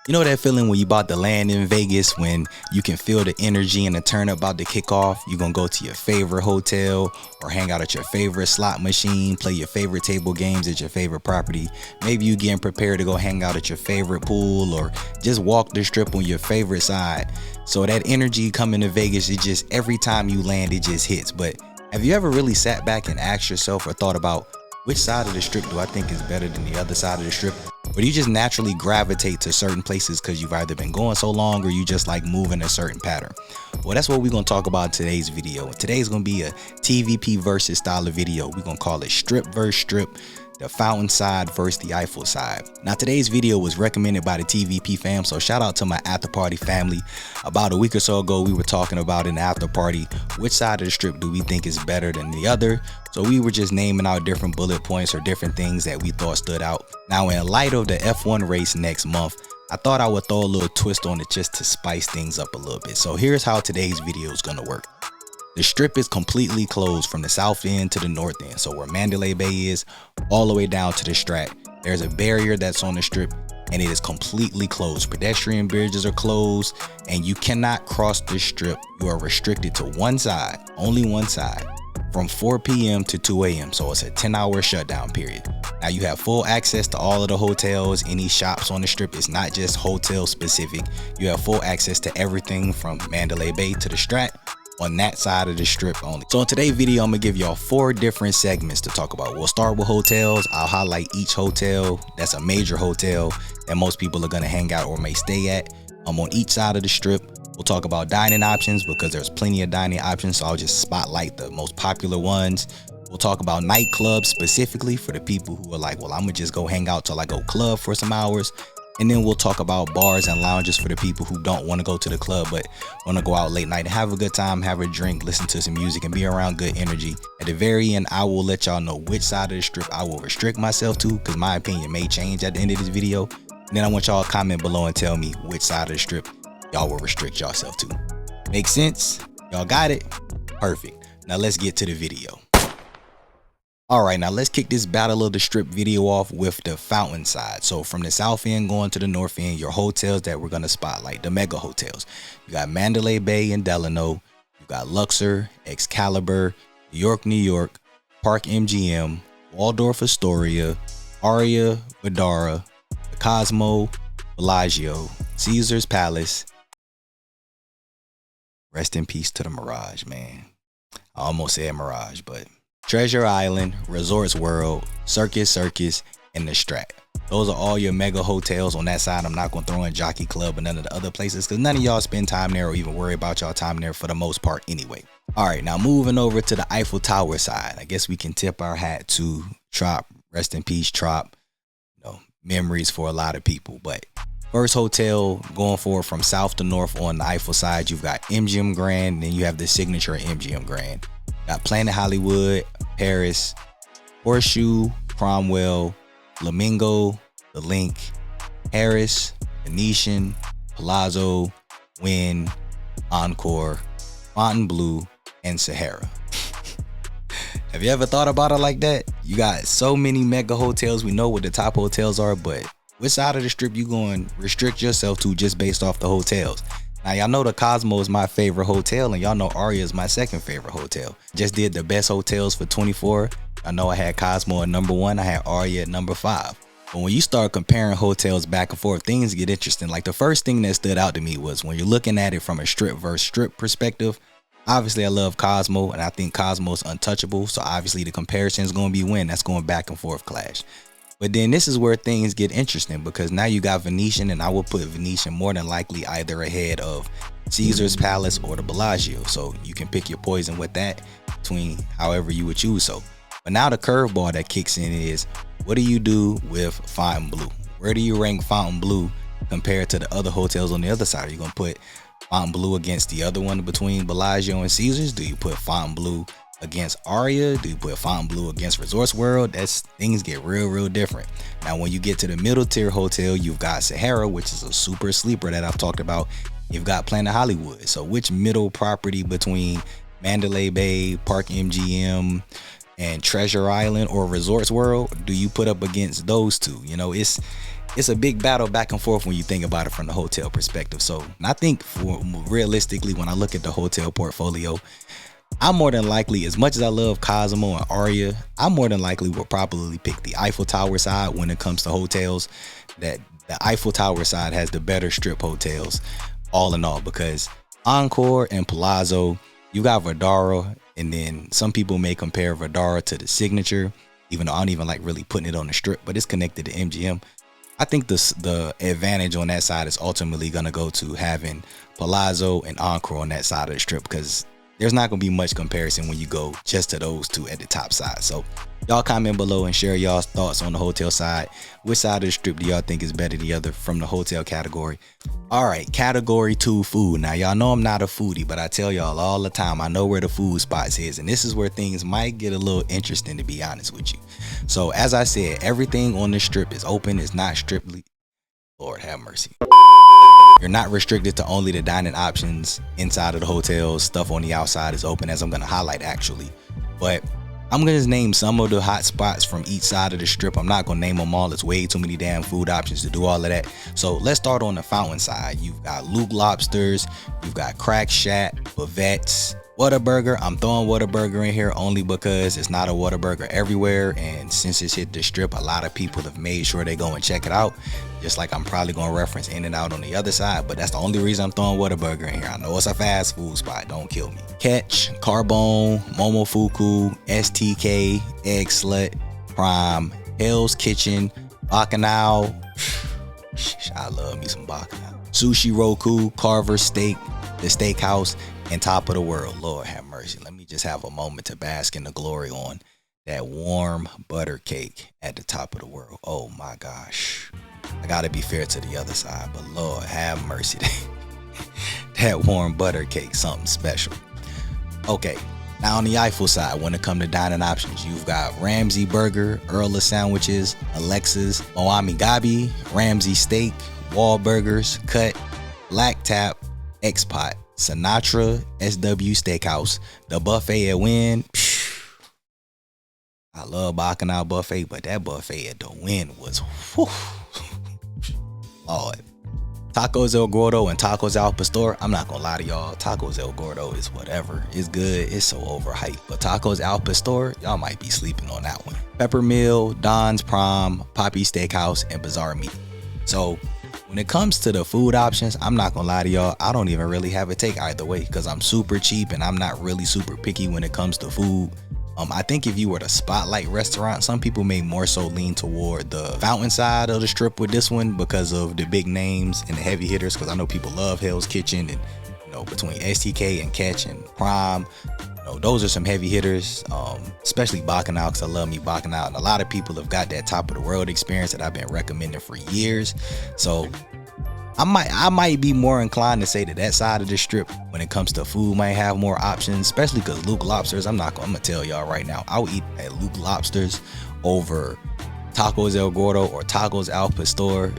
You know that feeling when you about to land in Vegas, when you can feel the energy and the turn about to kick off? You're gonna go to your favorite hotel or hang out at your favorite slot machine, play your favorite table games at your favorite property. Maybe you getting prepared to go hang out at your favorite pool or just walk the strip on your favorite side. So that energy coming to Vegas, it just, every time you land, it just hits. But have you ever really sat back and asked yourself or thought about, which side of the strip do I think is better than the other side of the strip? Or do you just naturally gravitate to certain places because you've either been going so long or you just like moving a certain pattern? Well, that's what we're going to talk about in today's video. Today's going to be a TVP versus style of video. We're going to call it strip versus strip, the Fountain Side versus the Eiffel Side. Now, today's video was recommended by the TVP fam, so shout out to my after party family. About a week or so ago, we were talking about in the after party, which side of the strip do we think is better than the other? So we were just naming out different bullet points or different things that we thought stood out. Now, in light of the F1 race next month, I thought I would throw a little twist on it just to spice things up a little bit. So here's how today's video is going to work. The strip is completely closed from the south end to the north end. So where Mandalay Bay is, all the way down to the STRAT. There's a barrier that's on the strip and it is completely closed. Pedestrian bridges are closed and you cannot cross the strip. You are restricted to one side, only one side, from 4 p.m. to 2 a.m. So it's a 10-hour shutdown period. Now you have full access to all of the hotels, any shops on the strip. It's not just hotel specific. You have full access to everything from Mandalay Bay to the STRAT on that side of the strip only. So in today's video, I'm gonna give y'all 4 different segments to talk about. We'll start with hotels. I'll highlight each hotel that's a major hotel that most people are gonna hang out or may stay at. On each side of the strip. We'll talk about dining options because there's plenty of dining options, so I'll just spotlight the most popular ones. We'll talk about nightclubs specifically for the people who are like, well, I'm gonna just go hang out till I go club for some hours. And then we'll talk about bars and lounges for the people who don't want to go to the club but want to go out late night and have a good time, have a drink, listen to some music, and be around good energy. At the very end, I will let y'all know which side of the strip I will restrict myself to, because my opinion may change at the end of this video. And then I want y'all to comment below and tell me which side of the strip y'all will restrict yourself to. Make sense? Y'all got it? Perfect. Now let's get to the video. All right, now let's kick this Battle of the Strip video off with the Fountain Side. So from the south end going to the north end, your hotels that we're gonna spotlight, the mega hotels. You got Mandalay Bay and Delano. You got Luxor, Excalibur, New York, Park MGM, Waldorf Astoria, Aria, Vdara, the Cosmo, Bellagio, Caesar's Palace. Rest in peace to the Mirage, man. I almost said Mirage, but Treasure Island, Resorts World, Circus, and the STRAT. Those are all your mega hotels on that side. I'm not going to throw in Jockey Club and none of the other places because none of y'all spend time there or even worry about y'all time there for the most part anyway. All right, now moving over to the Eiffel Tower side. I guess we can tip our hat to Trop. Rest in peace, Trop. You know, memories for a lot of people. But first hotel going forward from south to north on the Eiffel side, you've got MGM Grand, and then you have the signature MGM Grand. Got Planet Hollywood, Paris, Horseshoe, Cromwell, Flamingo, The Link, Harris, Venetian, Palazzo, Wynn, Encore, Fontainebleau, and Sahara. Have you ever thought about it like that? You got so many mega hotels. We know what the top hotels are, but which side of the strip you going to restrict yourself to just based off the hotels? Now, y'all know the Cosmo is my favorite hotel, and y'all know Aria is my second favorite hotel. Just did the best hotels for 24. I know I had Cosmo at number 1. I had Aria at number 5. But when you start comparing hotels back and forth, things get interesting. Like the first thing that stood out to me was when you're looking at it from a strip versus strip perspective, obviously I love Cosmo, and I think Cosmo is untouchable. So obviously the comparison is going to be Wynn. That's going back and forth clash. But then this is where things get interesting because now you got Venetian, and I will put Venetian more than likely either ahead of Caesar's Palace or the Bellagio. So you can pick your poison with that between however you would choose. So, but now the curveball that kicks in is, what do you do with Fontainebleau? Where do you rank Fontainebleau compared to the other hotels on the other side? Are you going to put Fontainebleau against the other one between Bellagio and Caesars? Do you put Fontainebleau against Aria? Do you put Fontainebleau against Resorts World? That's, things get real different. Now when you get to the middle tier hotel, you've got Sahara, which is a super sleeper that I've talked about. You've got Planet Hollywood. So which middle property between Mandalay Bay, Park MGM, and Treasure Island or Resorts World do you put up against those two? You know, it's it's a big battle back and forth when you think about it from the hotel perspective. So I think realistically, when I look at the hotel portfolio, I'm more than likely, as much as I love Cosmo and Aria, I more than likely will probably pick the Eiffel Tower side when it comes to hotels. That the Eiffel Tower side has the better strip hotels, all in all, because Encore and Palazzo, you got Vdara, and then some people may compare Vdara to the Signature, even though I don't even like really putting it on the strip, but it's connected to MGM. I think the advantage on that side is ultimately going to go to having Palazzo and Encore on that side of the strip, because there's not going to be much comparison when you go just to those two at the top side. So y'all comment below and share y'all's thoughts on the hotel side. Which side of the strip do y'all think is better than the other from the hotel category? All right, category 2, food. Now, y'all know I'm not a foodie, but I tell y'all all the time, I know where the food spots is, and this is where things might get a little interesting, to be honest with you. So as I said, everything on the strip is open. It's not strictly, Lord have mercy. You're not restricted to only the dining options inside of the hotels. Stuff on the outside is open, as I'm going to highlight actually. But I'm going to just name some of the hot spots from each side of the strip. I'm not going to name them all. It's way too many damn food options to do all of that. So let's start on the fountain side. You've got Luke Lobsters. You've got Crack Shack, Bavette's, Whataburger. I'm throwing Whataburger in here only because it's not a Whataburger everywhere, and since it's hit the strip, a lot of people have made sure they go and check it out, just like I'm probably going to reference In-N-Out on the other side. But that's the only reason I'm throwing Whataburger in here. I know it's a fast food spot, don't kill me. Catch, Carbone, Momofuku, STK, Egg Slut, Prime, Hell's Kitchen, Bacchanal. I love me some Bacchanal. Sushi Roku, Carver Steak, The Steakhouse, and Top of the World. Lord have mercy. Let me just have a moment to bask in the glory on that warm butter cake at the Top of the World. Oh my gosh. I gotta be fair to the other side, but Lord have mercy. That warm butter cake, something special. Okay, now on the Eiffel side, when it comes to dining options, you've got Ramsay Burger, Earl of Sandwiches, Alexa's, Moami Gabi, Ramsay Steak, Wahlburgers, Cut, Black Tap, X-Pot, Sinatra, SW Steakhouse, the buffet at Wynn. I love Bacchanal buffet, but that buffet at the Wynn was, whew, Lord. Tacos El Gordo and Tacos Al Pastor. I'm not gonna lie to y'all, Tacos El Gordo is whatever. It's good, it's so overhyped. But Tacos Al Pastor, y'all might be sleeping on that one. Pepper Mill, Don's Prom, Poppy Steakhouse, and Bazaar Meat. So when it comes to the food options, I'm not gonna lie to y'all, I don't even really have a take either way, because I'm super cheap and I'm not really super picky when it comes to food. I think if you were to spotlight restaurant, some people may more so lean toward the fountain side of the strip with this one because of the big names and the heavy hitters, because I know people love Hell's Kitchen, and you know, between STK and Catch and Prime, you know, those are some heavy hitters, especially Bacchanal, because I love me Bacchanal, and a lot of people have got that Top of the World experience that I've been recommending for years. So I might be more inclined to say that side of the strip when it comes to food might have more options, especially because Luke Lobsters, I'm gonna tell y'all right now, I'll eat at Luke Lobsters over Tacos El Gordo or Tacos Al Pastor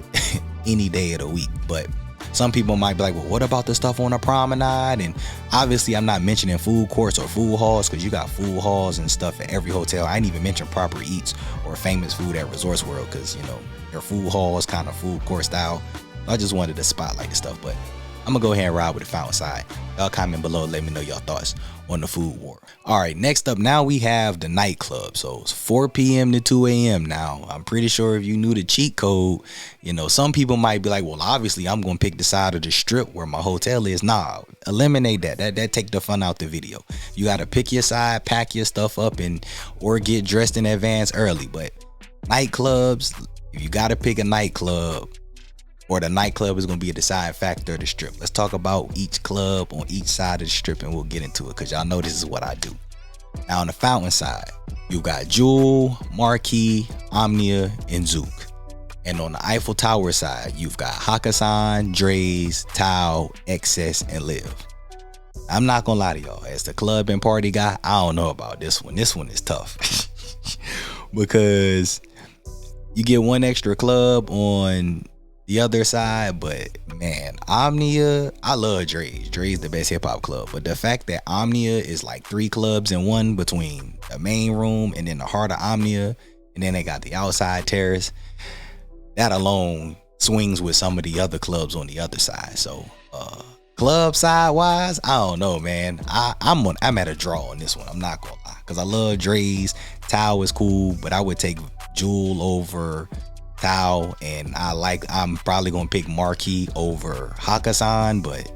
any day of the week. But some people might be like, well, what about the stuff on the promenade? And obviously I'm not mentioning food courts or food halls, because you got food halls and stuff at every hotel. I ain't even mention Proper Eats or Famous Food at Resorts World, because you know, their food hall is kind of food court style. I just wanted to spotlight the stuff, but I'm gonna go ahead and ride with the fountain side. Y'all comment below, let me know your thoughts on the food war. All right, next up, now we have the nightclub. So it's 4 p.m. to 2 a.m. now. I'm pretty sure if you knew the cheat code, you know, some people might be like, well, obviously I'm gonna pick the side of the strip where my hotel is. Nah, eliminate that. That take the fun out the video. You gotta pick your side, pack your stuff up, and or get dressed in advance early. But nightclubs, if you gotta pick a nightclub, or the nightclub is going to be a deciding factor of the strip. Let's talk about each club on each side of the strip, and we'll get into it, because y'all know this is what I do. Now on the fountain side, you got Jewel, Marquee, Omnia, and Zouk. And on the Eiffel Tower side, you've got Hakkasan, Dre's, Tao, Excess, and Live. I'm not going to lie to y'all, as the club and party guy, I don't know about this one. This one is tough because you get one extra club on the other side, but man, Omnia, I love Dre's. Dre's the best hip hop club, but the fact that Omnia is like 3 clubs in one, between the main room and then the heart of Omnia, and then they got the outside terrace, that alone swings with some of the other clubs on the other side. So club side wise, I don't know, man. I'm at a draw on this one. I'm not gonna lie, because I love Dre's. Tao is cool, but I would take Jewel over Tao, and I'm probably gonna pick Marquee over Hakkasan. But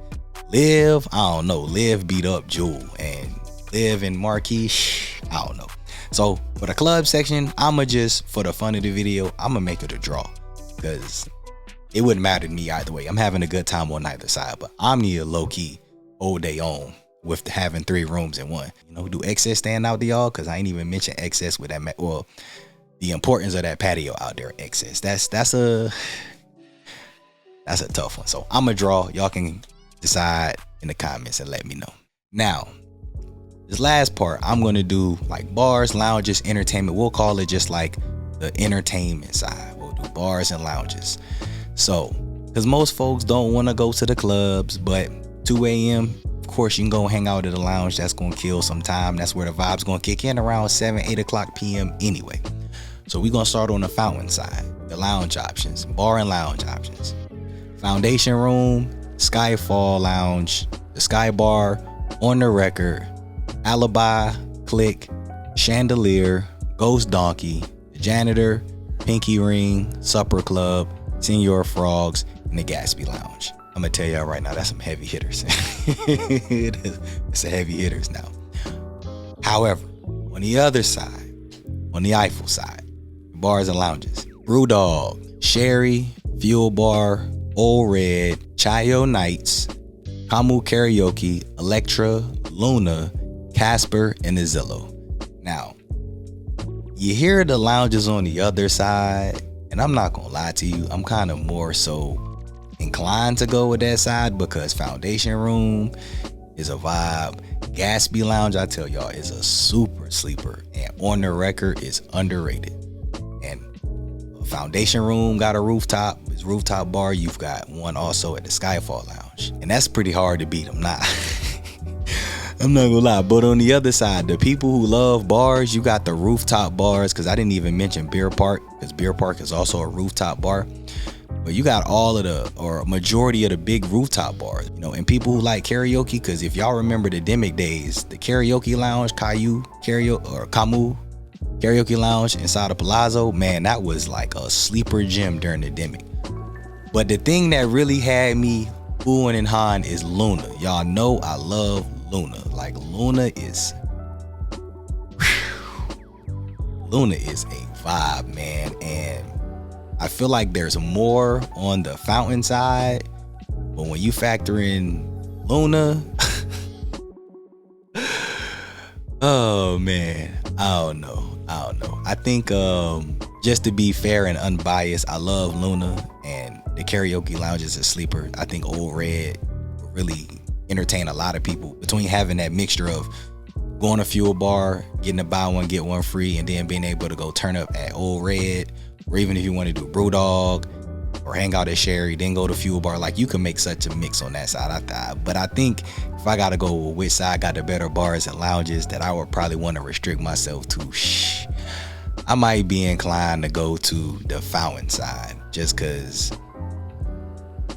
Liv, I don't know. Liv beat up Jewel, and Liv and Marquee, I don't know. So for the club section, I'ma just, for the fun of the video, I'ma make it a draw, because it wouldn't matter to me either way. I'm having a good time on either side, but I'm the low-key old day on with having 3 rooms in one. You know, do excess stand out to y'all? Because I ain't even mentioned excess with that. Well, the importance of that patio out there, excess. That's a tough one. So I'm a draw. Y'all can decide in the comments and let me know. Now, this last part, I'm gonna do like bars, lounges, entertainment. We'll call it just like the entertainment side. We'll do bars and lounges. So, because most folks don't want to go to the clubs, but 2 a.m., of course, you can go hang out at the lounge. That's going to kill some time. That's where the vibe's going to kick in around 7, 8 o'clock p.m. anyway. So we're going to start on the fountain side, the lounge options, bar and lounge options. Foundation Room, Skyfall Lounge, the Sky Bar, On the Record, Alibi, Click, Chandelier, Ghost Donkey, The Janitor, Pinky Ring, Supper Club, Senor Frogs, and the Gatsby Lounge. I'm gonna tell y'all right now, that's some heavy hitters. It's a heavy hitters now. However, on the other side, on the Eiffel side, bars and lounges, Brewdog, Sherry, Fuel Bar, Old Red, Chayo Nights, Kamu Karaoke, Electra, Luna, Casper, and the Zillow. Now, you hear the lounges on the other side, and I'm not gonna lie to you, I'm kind of more so inclined to go with that side, because Foundation Room is a vibe. Gatsby Lounge, I tell y'all, is a super sleeper, and On the Record is underrated. And Foundation Room got a rooftop, it's rooftop bar. You've got one also at the Skyfall Lounge, and that's pretty hard to beat. I'm not gonna lie. But on the other side, the people who love bars, you got the rooftop bars, because I didn't even mention Beer Park, because Beer Park is also a rooftop bar. But you got all of the, or majority of the big rooftop bars, you know, and people who like karaoke, because if y'all remember the Demic days, the karaoke lounge, Camu Karaoke Lounge inside of Palazzo, man, that was like a sleeper gym during the Demic. But the thing that really had me oohing and hawing is Luna. Y'all know I love Luna. Like Luna is a vibe, man. And I feel like there's more on the fountain side, but when you factor in Luna, oh man, I don't know. I think just to be fair and unbiased, I love Luna, and the karaoke lounge is a sleeper. I think Old Red will really entertain a lot of people, between having that mixture of going to Fuel Bar, getting a buy one get one free, and then being able to go turn up at Old Red, or even if you want to do Brewdog or hang out at Sherry, then go to Fuel Bar. Like, you can make such a mix on that side. But I think if I gotta go with which side got the better bars and lounges that I would probably want to restrict myself to, I might be inclined to go to the fountain side, just because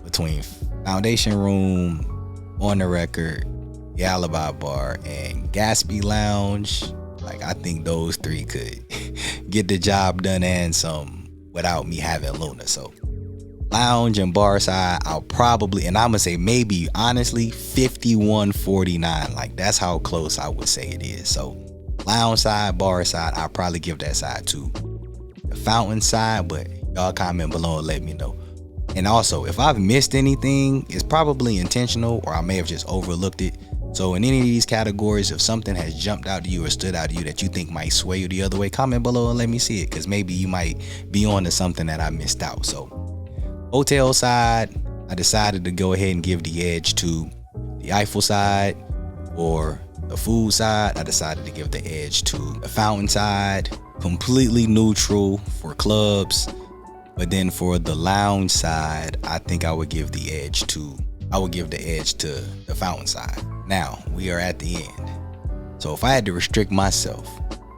between Foundation Room, On the Record, the Alibi Bar, and Gatsby Lounge, like, I think those 3 could get the job done and some without me having Luna. So lounge and bar side, I'll probably, and I'm gonna say maybe honestly 51-49. Like, that's how close I would say it is. So lounge side, bar side, I'll probably give that side to the fountain side, but y'all comment below and let me know. And also, if I've missed anything, it's probably intentional, or I may have just overlooked it. So in any of these categories, if something has jumped out to you or stood out to you that you think might sway you the other way, comment below and let me see it, because maybe you might be on to something that I missed out. So hotel side, I decided to go ahead and give the edge to the Eiffel side. For the food side, I decided to give the edge to the fountain side. Completely neutral for clubs. But then for the lounge side, I think I would give the edge to the fountain side. Now, we are at the end. So if I had to restrict myself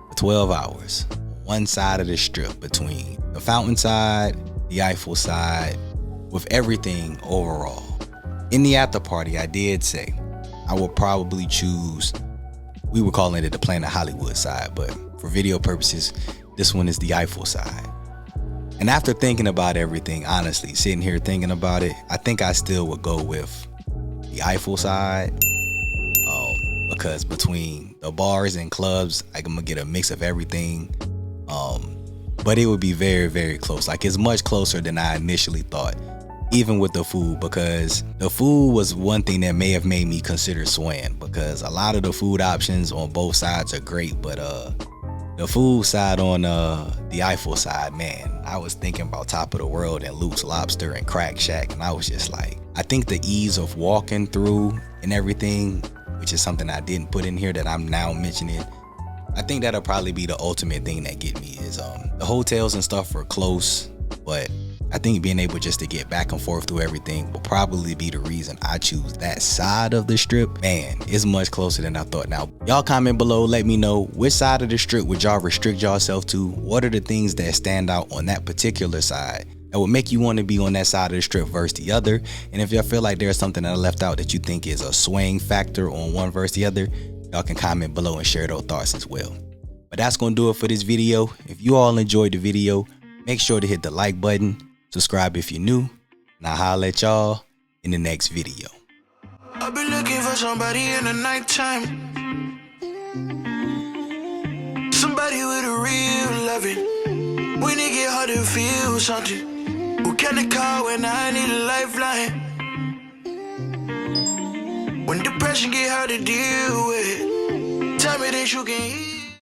for 12 hours, one side of the strip between the fountain side, the Eiffel Side, with everything overall. In the after party, I did say I would probably choose, we were calling it the Planet Hollywood side, but for video purposes, this one is the Eiffel Side. And after thinking about everything, honestly, sitting here thinking about it, I think I still would go with the Eiffel Side, because between the bars and clubs, I'm gonna get a mix of everything. But it would be very, very close. Like, it's much closer than I initially thought, even with the food, because the food was one thing that may have made me consider swaying, because a lot of the food options on both sides are great, but the food side on the Eiffel Side, man, I was thinking about Top of the World and Luke's Lobster and Crack Shack, and I was just like, I think the ease of walking through and everything, which is something I didn't put in here that I'm now mentioning, I think that'll probably be the ultimate thing that get me is the hotels and stuff are close, but I think being able just to get back and forth through everything will probably be the reason I choose that side of the strip. Man, it's much closer than I thought. Now, y'all comment below, let me know which side of the strip would y'all restrict yourself to? What are the things that stand out on that particular side that would make you want to be on that side of the strip versus the other? And if y'all feel like there's something that I left out that you think is a swaying factor on one versus the other, y'all can comment below and share those thoughts as well. But that's gonna do it for this video. If you all enjoyed the video, make sure to hit the like button, subscribe if you're new, and I'll holler at y'all in the next video. I've been looking for somebody in the nighttime, somebody with a real loving. When it get hard to feel something, who can I call when I need a lifeline? When depression get hard to deal with, tell me that you can heal.